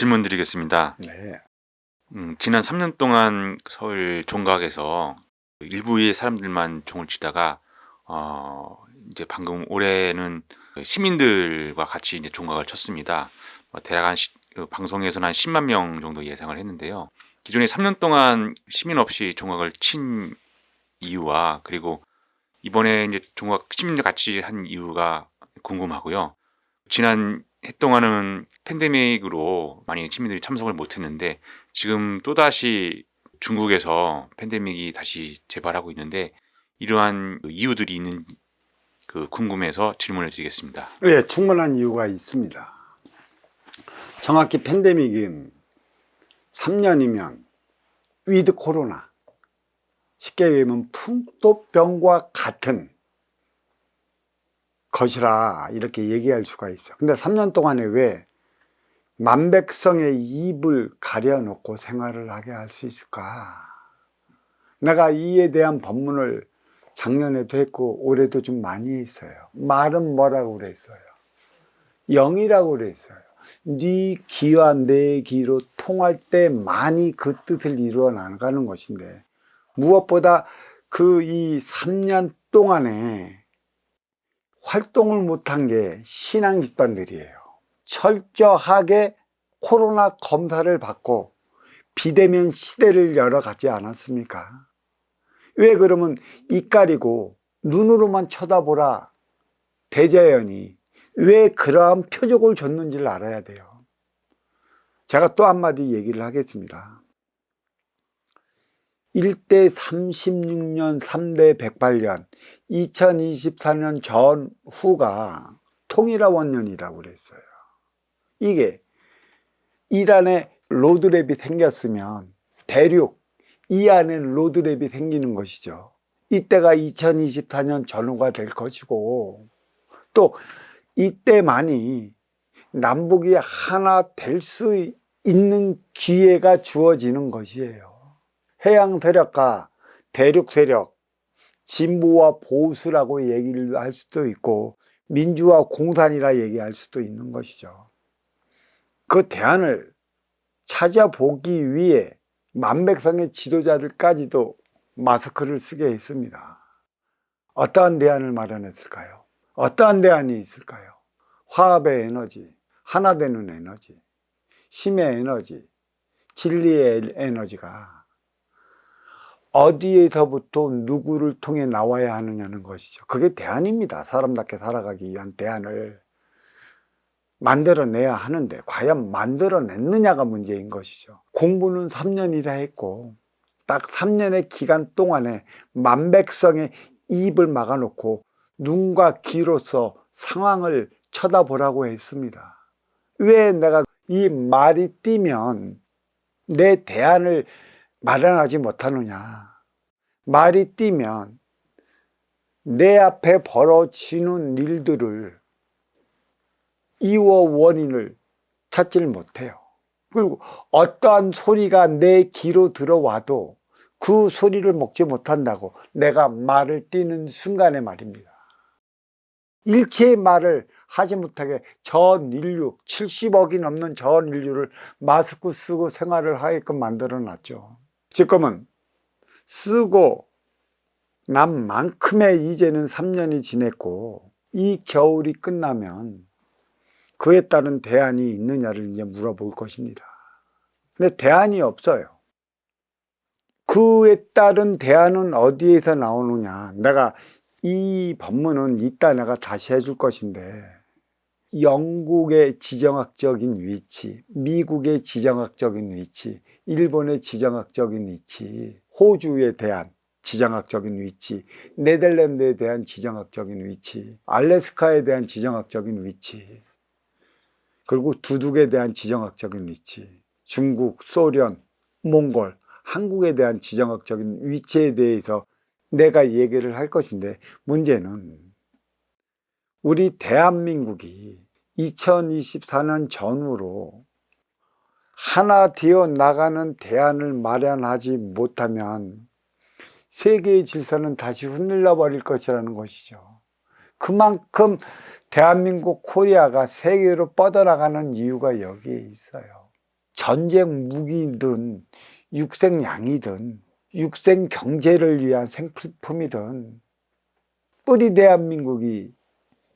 질문 드리겠습니다. 네. 지난 3년 동안 서울 종각에서 일부의 사람들만 종을 치다가 이제 방금 올해는 시민들과 같이 이제 종각을 쳤습니다. 대략 방송에서는 한 10만 명 정도 예상을 했는데요. 기존에 3년 동안 시민 없이 종각을 친 이유와 그리고 이번에 이제 종각 시민들 같이 한 이유가 궁금하고요. 지난 해 동안은 팬데믹으로 많이 시민들이 참석을 못했는데 지금 또다시 중국에서 팬데믹이 다시 재발하고 있는데 이러한 이유들이 있는 궁금해서 질문을 드리겠습니다. 네, 충분한 이유가 있습니다. 정확히 팬데믹은 3년이면 위드 코로나, 쉽게 얘기하면 풍토병과 같은 것이라 이렇게 얘기할 수가 있어. 근데 3년 동안에 왜 만백성의 입을 가려놓고 생활을 하게 할 수 있을까? 내가 이에 대한 법문을 작년에도 했고 올해도 좀 많이 했어요. 말은 뭐라고 그랬어요? 영이라고 그랬어요. 네 기와 내 기로 통할 때만이 그 뜻을 이루어 나가는 것인데, 무엇보다 이 3년 동안에 활동을 못한 게 신앙 집단들이에요. 철저하게 코로나 검사를 받고 비대면 시대를 열어가지 않았습니까? 왜 그러면 입 가리고 눈으로만 쳐다보라 대자연이 왜 그러한 표적을 줬는지를 알아야 돼요. 제가 또 한마디 얘기를 하겠습니다. 1대 36년 3대 108년 2024년 전후가 통일화원년이라고 그랬어요. 이게 이란에 로드랩이 생겼으면 대륙 이 안에 로드랩이 생기는 것이죠. 이때가 2024년 전후가 될 것이고, 또 이때만이 남북이 하나 될 수 있는 기회가 주어지는 것이에요. 해양 세력과 대륙 세력, 진보와 보수라고 얘기를 할 수도 있고 민주화 공산이라 얘기할 수도 있는 것이죠. 그 대안을 찾아보기 위해 만백성의 지도자들까지도 마스크를 쓰게 했습니다. 어떠한 대안을 마련했을까요? 어떠한 대안이 있을까요? 화합의 에너지, 하나 되는 에너지, 힘의 에너지, 진리의 에너지가 어디에서부터 누구를 통해 나와야 하느냐는 것이죠. 그게 대안입니다. 사람답게 살아가기 위한 대안을 만들어내야 하는데 과연 만들어냈느냐가 문제인 것이죠. 공부는 3년이라 했고 딱 3년의 기간 동안에 만백성의 입을 막아놓고 눈과 귀로서 상황을 쳐다보라고 했습니다. 왜 내가 이 말이 띄면 내 대안을 마련하지 못하느냐? 말이 띄면 내 앞에 벌어지는 일들을 이유와 원인을 찾지를 못해요. 그리고 어떠한 소리가 내 귀로 들어와도 그 소리를 먹지 못한다고 내가 말을 띄는 순간에 말입니다. 일체의 말을 하지 못하게 전 인류 70억이 넘는 전 인류를 마스크 쓰고 생활을 하게끔 만들어 놨죠. 지금은 쓰고 난 만큼의 이제는 3년이 지냈고 이 겨울이 끝나면 그에 따른 대안이 있느냐를 이제 물어볼 것입니다. 근데 대안이 없어요. 그에 따른 대안은 어디에서 나오느냐? 내가 이 법문은 이따 내가 다시 해줄 것인데, 영국의 지정학적인 위치, 미국의 지정학적인 위치, 일본의 지정학적인 위치, 호주에 대한 지정학적인 위치, 네덜란드에 대한 지정학적인 위치, 알래스카에 대한 지정학적인 위치, 그리고 두둑에 대한 지정학적인 위치, 중국, 소련, 몽골, 한국에 대한 지정학적인 위치에 대해서 내가 얘기를 할 것인데, 문제는 우리 대한민국이 2024년 전후로 하나 되어 나가는 대안을 마련하지 못하면 세계의 질서는 다시 흔들려 버릴 것이라는 것이죠. 그만큼 대한민국 코리아가 세계로 뻗어나가는 이유가 여기에 있어요. 전쟁 무기든 육생양이든 육생 경제를 위한 생필품이든 뿌리 대한민국이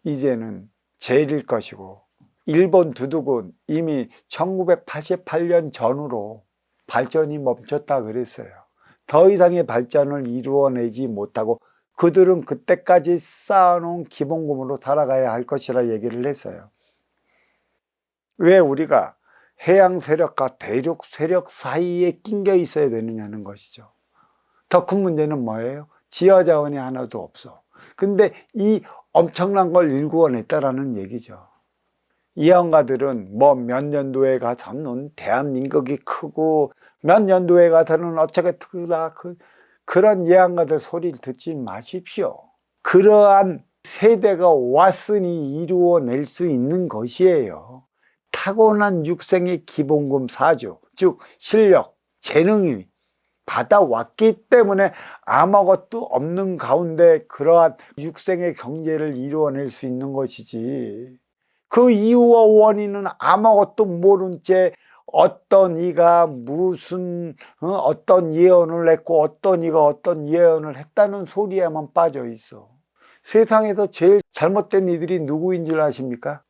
이제는 제일일 것이고, 일본 두둑은 이미 1988년 전후로 발전이 멈췄다 그랬어요. 더 이상의 발전을 이루어내지 못하고 그들은 그때까지 쌓아놓은 기본금으로 살아가야 할 것이라 얘기를 했어요. 왜 우리가 해양 세력과 대륙 세력 사이에 낑겨 있어야 되느냐는 것이죠. 더 큰 문제는 뭐예요? 지하 자원이 하나도 없어. 근데 이 엄청난 걸 일구어냈다라는 얘기죠. 예언가들은 뭐 몇 년도에 가서는 대한민국이 크고 몇 년도에 가서는 어쩌게 크다, 그런 예언가들 소리를 듣지 마십시오. 그러한 세대가 왔으니 이루어낼 수 있는 것이에요. 타고난 육생의 기본금 사주, 즉 실력, 재능이 받아왔기 때문에 아무것도 없는 가운데 그러한 육생의 경제를 이루어낼 수 있는 것이지, 그 이유와 원인은 아무것도 모른 채 어떤 이가 무슨 어떤 예언을 했고 어떤 이가 어떤 예언을 했다는 소리에만 빠져 있어. 세상에서 제일 잘못된 이들이 누구인 줄 아십니까?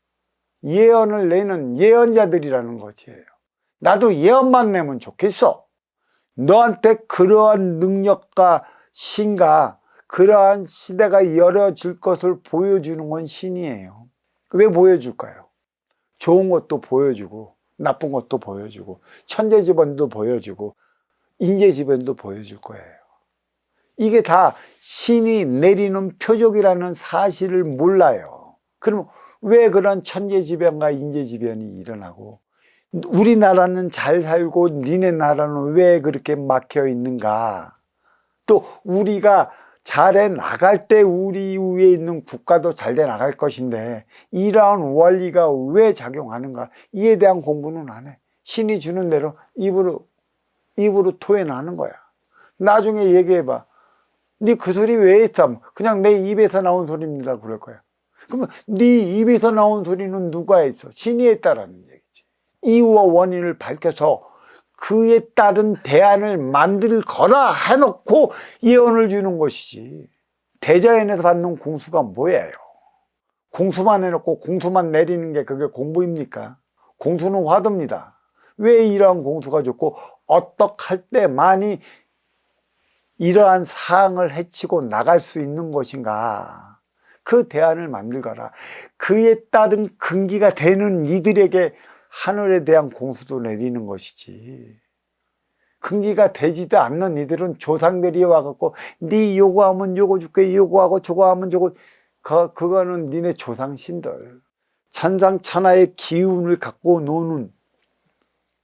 예언을 내는 예언자들이라는 것이에요. 나도 예언만 내면 좋겠어. 너한테 그러한 능력과 신과 그러한 시대가 열어질 것을 보여주는 건 신이에요. 왜 보여줄까요? 좋은 것도 보여주고 나쁜 것도 보여주고 천재지변도 보여주고 인재지변도 보여줄 거예요. 이게 다 신이 내리는 표적이라는 사실을 몰라요. 그럼 왜 그런 천재지변과 인재지변이 일어나고 우리나라는 잘 살고 니네 나라는 왜 그렇게 막혀 있는가? 또 우리가 잘해 나갈 때 우리 위에 있는 국가도 잘 돼 나갈 것인데 이러한 원리가 왜 작용하는가? 이에 대한 공부는 안 해. 신이 주는 대로 입으로 토해나는 거야. 나중에 얘기해봐. 네 그 소리 왜 했어? 그냥 내 입에서 나온 소리입니다. 그럴 거야. 그러면 네 입에서 나온 소리는 누가 했어? 신이 했다라는 얘기지. 이유와 원인을 밝혀서 그에 따른 대안을 만들거라 해놓고 예언을 주는 것이지. 대자연에서 받는 공수가 뭐예요? 공수만 해놓고 공수만 내리는 게 그게 공부입니까? 공수는 화두입니다. 왜 이러한 공수가 좋고 어떻게 할 때만이 이러한 사항을 해치고 나갈 수 있는 것인가? 그 대안을 만들거라. 그에 따른 근기가 되는 이들에게 하늘에 대한 공수도 내리는 것이지. 근기가 되지도 않는 이들은 조상들이 와갖고 네 요거하면 요거 줄게, 요거하고 저거 하면 저거, 그거는 니네 조상신들. 천상천하의 기운을 갖고 노는,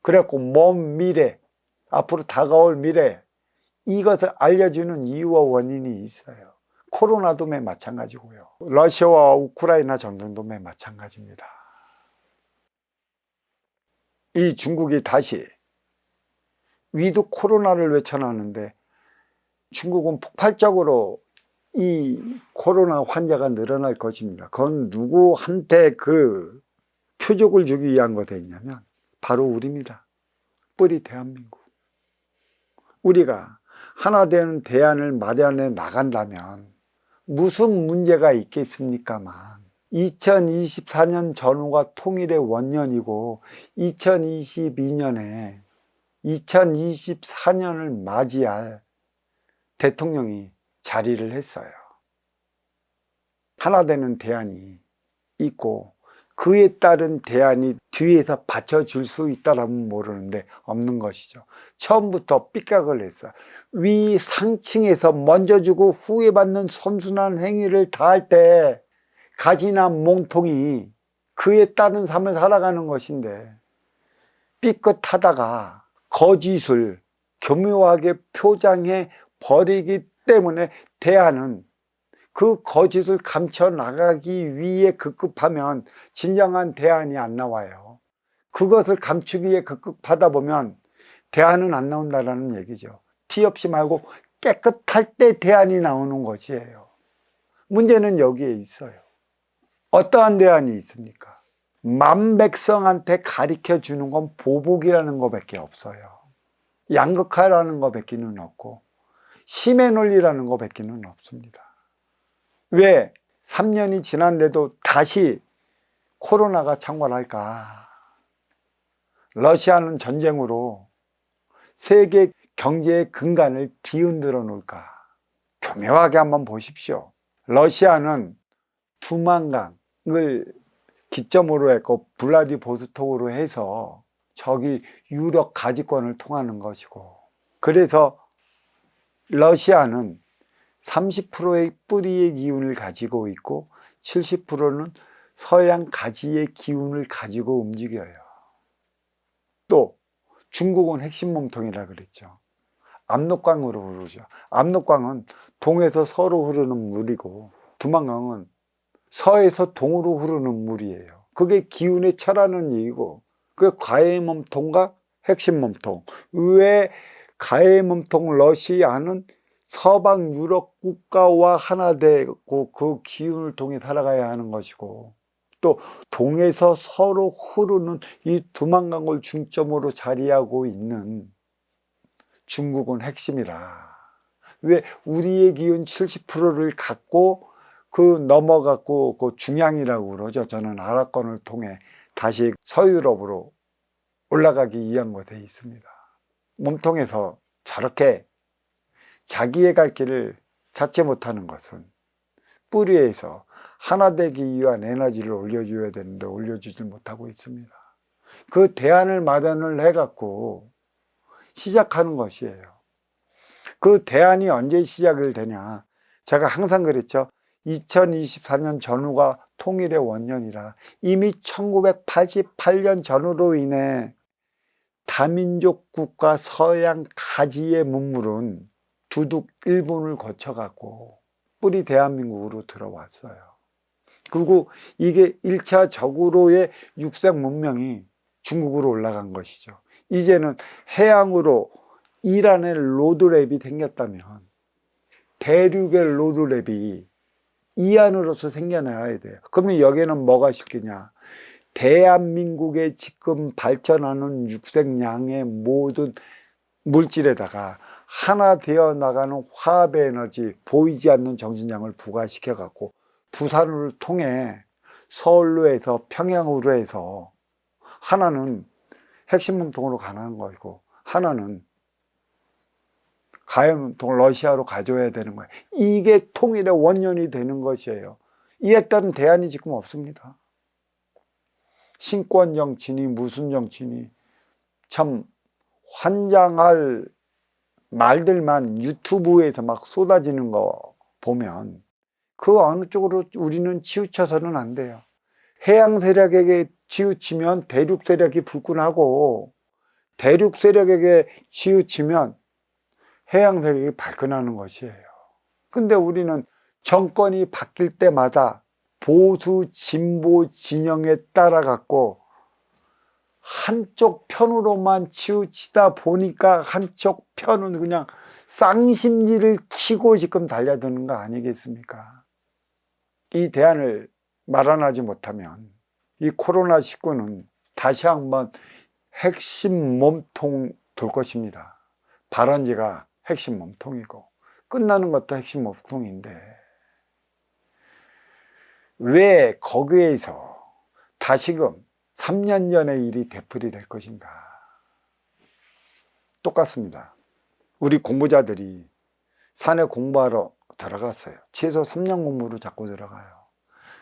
그래갖고 먼 미래, 앞으로 다가올 미래, 이것을 알려주는 이유와 원인이 있어요. 코로나도 매 마찬가지고요. 러시아와 우크라이나 전쟁도 매 마찬가지입니다. 이 중국이 다시 위드 코로나를 외쳐놨는데 중국은 폭발적으로 이 코로나 환자가 늘어날 것입니다. 그건 누구한테 그 표적을 주기 위한 것이냐면 바로 우리입니다. 뿌리 대한민국. 우리가 하나 되는 대안을 마련해 나간다면 무슨 문제가 있겠습니까만, 2024년 전후가 통일의 원년이고 2022년에 2024년을 맞이할 대통령이 자리를 했어요. 하나 되는 대안이 있고 그에 따른 대안이 뒤에서 받쳐줄 수 있다라면 모르는데 없는 것이죠. 처음부터 삐깍을 했어. 위 상층에서 먼저 주고 후에 받는 선순환 행위를 다할 때 가지나 몽통이 그에 따른 삶을 살아가는 것인데, 삐끗하다가 거짓을 교묘하게 표장해 버리기 때문에 대안은 그 거짓을 감춰 나가기 위해 급급하면 진정한 대안이 안 나와요. 그것을 감추기 위해 급급하다 보면 대안은 안 나온다는 얘기죠. 티 없이 말고 깨끗할 때 대안이 나오는 것이에요. 문제는 여기에 있어요. 어떠한 대안이 있습니까? 만백성한테 가르쳐 주는 건 보복이라는 것밖에 없어요. 양극화라는 것밖에는 없고 심의 논리라는 것밖에는 없습니다. 왜 3년이 지났는데도 다시 코로나가 창궐할까? 러시아는 전쟁으로 세계 경제의 근간을 뒤흔들어 놓을까? 교묘하게 한번 보십시오. 러시아는 두만강을 기점으로 했고 블라디보스톡으로 해서 저기 유럽 가지권을 통하는 것이고, 그래서 러시아는 30%의 뿌리의 기운을 가지고 있고 70%는 서양 가지의 기운을 가지고 움직여요. 또 중국은 핵심 몸통이라 그랬죠. 압록강으로 흐르죠. 압록강은 동에서 서로 흐르는 물이고 두만강은 서에서 동으로 흐르는 물이에요. 그게 기운의 차라는 얘기고, 그 가해 몸통과 핵심 몸통. 왜 가해 몸통 러시아는 서방 유럽 국가와 하나 되고 그 기운을 통해 살아가야 하는 것이고, 또 동에서 서로 흐르는 이 두만강을 중점으로 자리하고 있는 중국은 핵심이라. 왜 우리의 기운 70%를 갖고 그 넘어갔고 그 중양이라고 그러죠. 저는 아랍권을 통해 다시 서유럽으로 올라가기 위한 것에 있습니다. 몸통에서 저렇게 자기의 갈 길을 찾지 못하는 것은 뿌리에서 하나 되기 위한 에너지를 올려줘야 되는데 올려주질 못하고 있습니다. 그 대안을 마련을 해갖고 시작하는 것이에요. 그 대안이 언제 시작을 되냐? 제가 항상 그랬죠. 2024년 전후가 통일의 원년이라. 이미 1988년 전후로 인해 다민족 국가 서양 가지의 문물은 두둑 일본을 거쳐갖고 뿌리 대한민국으로 들어왔어요. 그리고 이게 1차적으로의 육색 문명이 중국으로 올라간 것이죠. 이제는 해양으로 이란의 로드랩이 생겼다면 대륙의 로드랩이 이안으로서 생겨나야 돼요. 그러면 여기는 뭐가 시키냐? 대한민국의 지금 발전하는 육색양의 모든 물질에다가 하나 되어 나가는 화합의 에너지, 보이지 않는 정신량을 부과시켜 갖고 부산을 통해 서울로 해서 평양으로 해서 하나는 핵심 몸통으로 가는 거고 하나는 가염통을 러시아로 가져야 되는 거예요. 이게 통일의 원년이 되는 것이에요. 이에 따른 대안이 지금 없습니다. 신권 정치니 무슨 정치니 참 환장할 말들만 유튜브에서 막 쏟아지는 거 보면 그 어느 쪽으로 우리는 치우쳐서는 안 돼요. 해양 세력에게 치우치면 대륙 세력이 불끈하고 대륙 세력에게 치우치면 해양 세력이 발끈하는 것이에요. 근데 우리는 정권이 바뀔 때마다 보수 진보 진영에 따라 갖고 한쪽 편으로만 치우치다 보니까 한쪽 편은 그냥 쌍심지를 키고 지금 달려드는 거 아니겠습니까? 이 대안을 마련하지 못하면 이 코로나19는 다시 한번 핵심 몸통 돌 것입니다. 발원지가 핵심 몸통이고 끝나는 것도 핵심 몸통인데 왜 거기에서 다시금 3년 전의 일이 되풀이 될 것인가? 똑같습니다. 우리 공부자들이 산에 공부하러 들어갔어요. 최소 3년 공부로 자꾸 들어가요.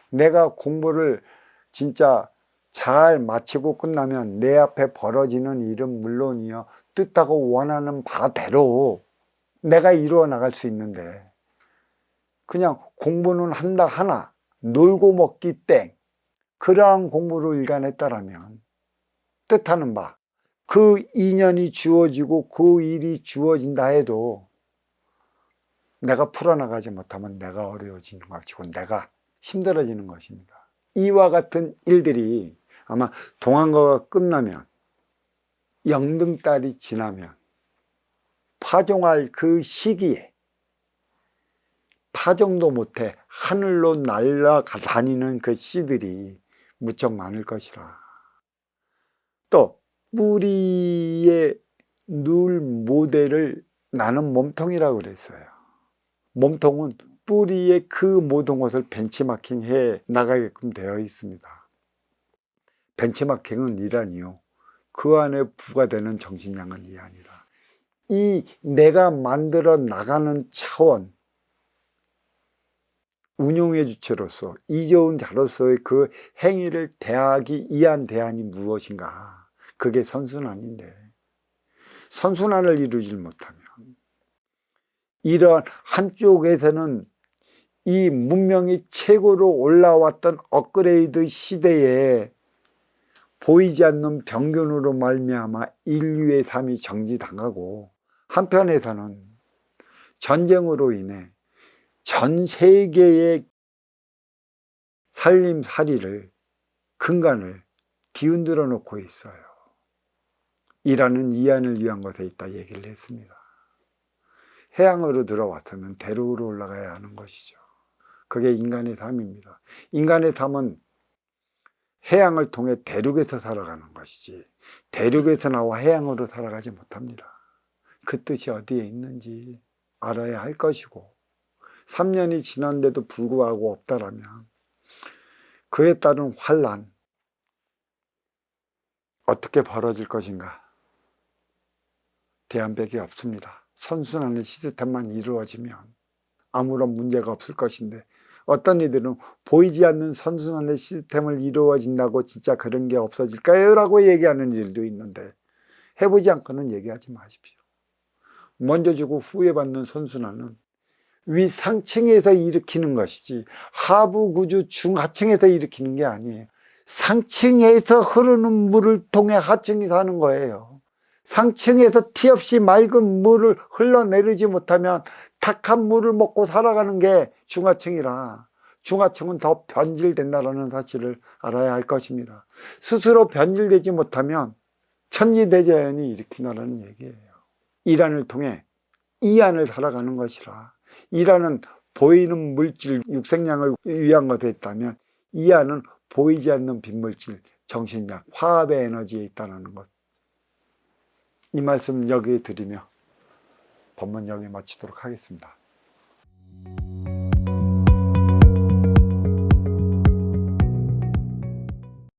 내가 공부를 진짜 잘 마치고 끝나면 내 앞에 벌어지는 일은 물론이요, 뜻하고 원하는 바대로 내가 이루어 나갈 수 있는데 그냥 공부는 한다 하나 놀고 먹기 땡, 그러한 공부를 일관했다라면 뜻하는 바 그 인연이 주어지고 그 일이 주어진다 해도 내가 풀어나가지 못하면 내가 어려워지는 것이고 내가 힘들어지는 것입니다. 이와 같은 일들이 아마 동안거가 끝나면 영등달이 지나면 파종할 그 시기에 파종도 못해 하늘로 날아다니는 그 씨들이 무척 많을 것이라. 또 뿌리의 누울 모델을 나는 몸통이라고 그랬어요. 몸통은 뿌리의 그 모든 것을 벤치마킹해 나가게끔 되어 있습니다. 벤치마킹은 이란이요, 그 안에 부과되는 정신량은 이 아니라, 이 내가 만들어 나가는 차원, 운용의 주체로서 이재훈 자로서의 그 행위를 대하기 위한 대안이 무엇인가? 그게 선순환인데, 선순환을 이루질 못하면 이런 한쪽에서는 이 문명이 최고로 올라왔던 업그레이드 시대에 보이지 않는 병균으로 말미암아 인류의 삶이 정지당하고, 한편에서는 전쟁으로 인해 전 세계의 살림살이를, 근간을 뒤흔들어 놓고 있어요. 이라는 이안을 위한 것에 있다 얘기를 했습니다. 해양으로 들어왔으면 대륙으로 올라가야 하는 것이죠. 그게 인간의 삶입니다. 인간의 삶은 해양을 통해 대륙에서 살아가는 것이지 대륙에서 나와 해양으로 살아가지 못합니다. 그 뜻이 어디에 있는지 알아야 할 것이고, 3년이 지났는데도 불구하고 없다라면 그에 따른 환란, 어떻게 벌어질 것인가? 대안밖에 없습니다. 선순환의 시스템만 이루어지면 아무런 문제가 없을 것인데, 어떤 이들은 보이지 않는 선순환의 시스템을 이루어진다고 진짜 그런 게 없어질까요? 라고 얘기하는 일도 있는데, 해보지 않고는 얘기하지 마십시오. 먼저 주고 후에 받는 선순환은 위 상층에서 일으키는 것이지 하부 구조 중하층에서 일으키는 게 아니에요. 상층에서 흐르는 물을 통해 하층이 사는 거예요. 상층에서 티 없이 맑은 물을 흘러내리지 못하면 탁한 물을 먹고 살아가는 게 중하층이라, 중하층은 더 변질된다는 사실을 알아야 할 것입니다. 스스로 변질되지 못하면 천지대자연이 일으킨다는 얘기예요. 이란을 통해 이안을 살아가는 것이라, 이란은 보이는 물질, 육생량을 위한 것에 있다면 이안은 보이지 않는 빈물질, 정신량, 화합의 에너지에 있다는 것. 이 말씀 여기에 드리며 법문 여기 마치도록 하겠습니다.